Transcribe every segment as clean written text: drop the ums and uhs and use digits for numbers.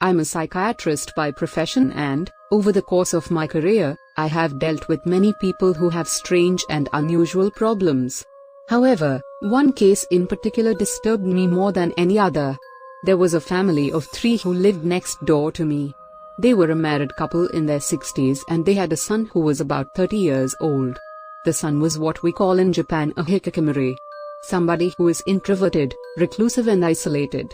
I'm a psychiatrist by profession and, over the course of my career, I have dealt with many people who have strange and unusual problems. However, one case in particular disturbed me more than any other. There was a family of 3 who lived next door to me. They were a married couple in their 60s and they had a son who was about 30 years old. The son was what we call in Japan a Hikikomori. Somebody who is introverted, reclusive and isolated.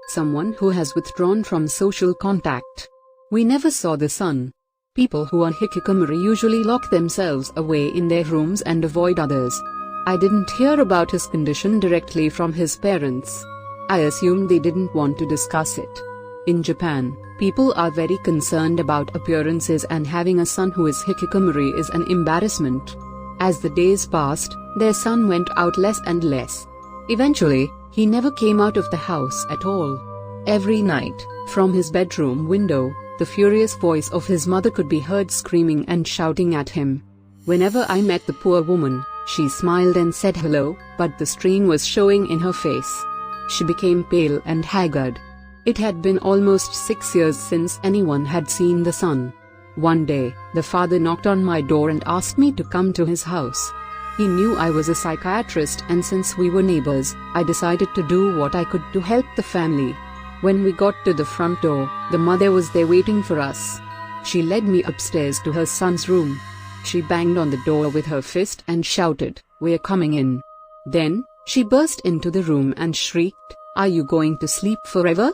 Someone who has withdrawn from social contact. We never saw the son. People who are Hikikomori usually lock themselves away in their rooms and avoid others. I didn't hear about his condition directly from his parents. I assumed they didn't want to discuss it. In Japan, people are very concerned about appearances and having a son who is Hikikomori is an embarrassment. As the days passed, their son went out less and less. Eventually, he never came out of the house at all. Every night, from his bedroom window, the furious voice of his mother could be heard screaming and shouting at him. Whenever I met the poor woman, she smiled and said hello, but the strain was showing in her face. She became pale and haggard. It had been almost 6 years since anyone had seen the son. One day, the father knocked on my door and asked me to come to his house. He knew I was a psychiatrist and since we were neighbors, I decided to do what I could to help the family. When we got to the front door, the mother was there waiting for us. She led me upstairs to her son's room. She banged on the door with her fist and shouted, "We're coming in." Then, she burst into the room and shrieked, "Are you going to sleep forever?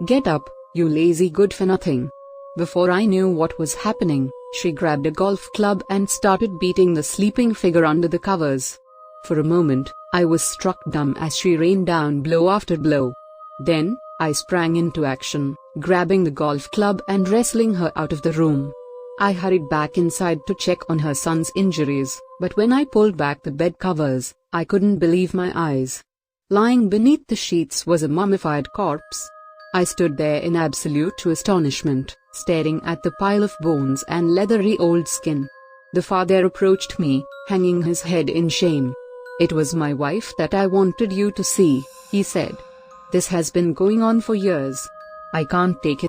Get up, you lazy good-for-nothing." Before I knew what was happening, she grabbed a golf club and started beating the sleeping figure under the covers. For a moment, I was struck dumb as she rained down blow after blow. Then, I sprang into action, grabbing the golf club and wrestling her out of the room. I hurried back inside to check on her son's injuries, but when I pulled back the bed covers, I couldn't believe my eyes. Lying beneath the sheets was a mummified corpse. I stood there in absolute astonishment, staring at the pile of bones and leathery old skin. The father approached me, hanging his head in shame. "It was my wife that I wanted you to see," he said. "This has been going on for years. I can't take